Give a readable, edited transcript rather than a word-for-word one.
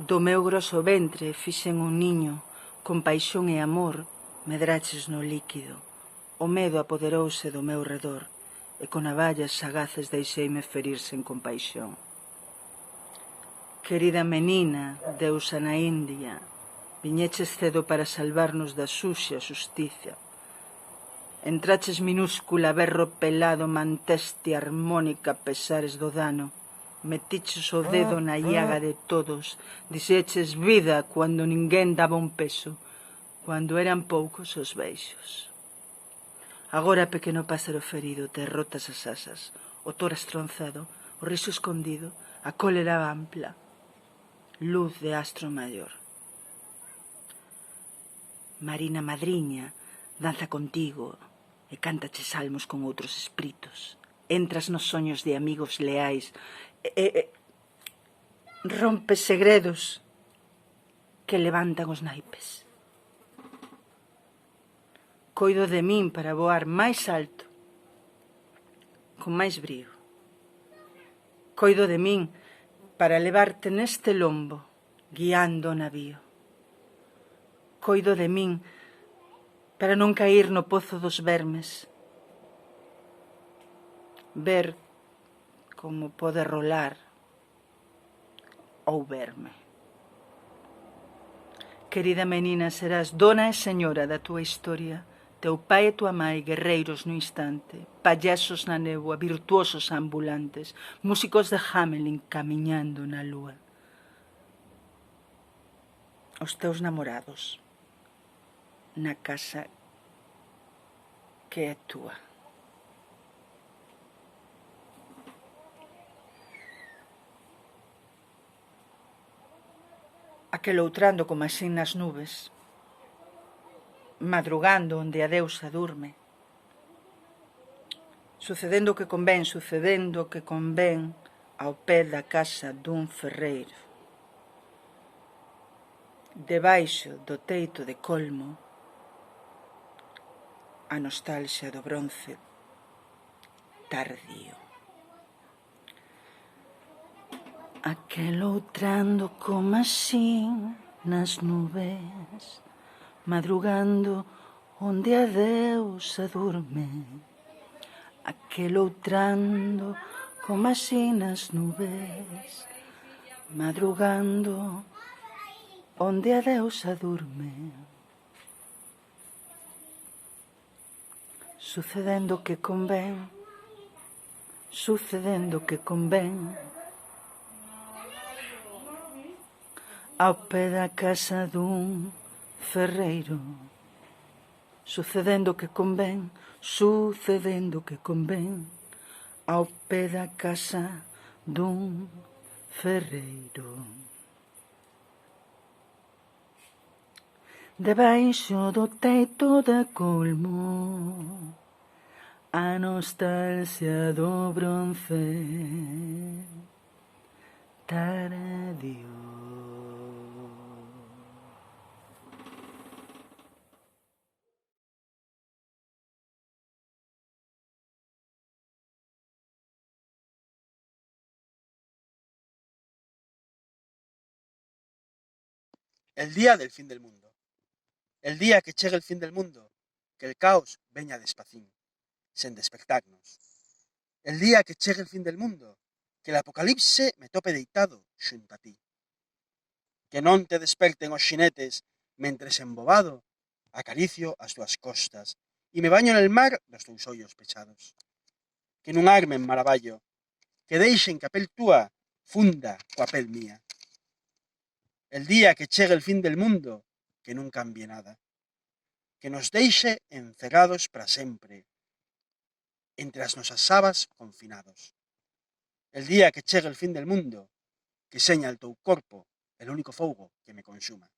Do meu groso ventre fixen un niño, con paixón e amor medraches no líquido. O medo apoderouse do meu redor, e con navallas sagaces deixeime ferir sen compaixón. Querida menina, deusa na India, viñeches cedo para salvarnos da sucia xusticia. Entraches minúscula, berro pelado, manteste harmónica pesares do dano. Metiches o dedo na llaga de todos, dixeches vida cando ninguén daba un peso, cando eran poucos os beixos. Agora, pequeno páxaro ferido, te rotas as asas, o tórax tronzado, o riso escondido, a cólera ampla, luz de astro maior. Marina madriña, danza contigo e cántache salmos con outros espíritos. Entras nos soños de amigos leais e rompes segredos que levantan os naipes. Coido de min para voar máis alto, con máis brío. Coido de min para levarte neste lombo, guiando o navío. Coido de min para non cair no pozo dos vermes. Ver como pode rolar ou verme. Querida menina, serás dona e señora da túa historia. Teu pai e tua mãe, guerreiros no instante, payasos na néboa, virtuosos ambulantes, músicos de Hamelin camiñando na lúa. Os teus namorados, na casa que é túa. Aqueloutrando como así nas nubes, madrugando onde a deusa durme, sucedendo o que convén ao pé da casa dun ferreiro. Debaixo do teito de colmo, a nostalgia do bronce tardío. Aqueloutrando como así nas nubes, madrugando onde a deusa durme. Aqueloutrando como así nas nubes, madrugando onde a deusa durme. Sucedendo o que convén, ao pé da casa dun ferreiro. Sucedendo o que convén, ao pé da casa dun ferreiro. Debaixo do teito de colmo, a nostalgia do bronce tardío. El día del fin del mundo. El día que chegue el fin del mundo, que el caos veña despacín, sen despertarnos. El día que chegue el fin del mundo, que el apocalipse me tope deitado xunto a ti. Que non te desperten os xinetes mentres embobado acaricio as túas costas e me baño nel mar dos teus ollos pechados. Que non armen maraballo, que deixen que a pel túa funda coa pel mía. El día que chegue el fin del mundo, que non cambie nada. Que nos deixe encerrados para sempre, entre as nosas sabas confinados. El día que chegue el fin del mundo, que seña el teu corpo el único fogo que me consuma.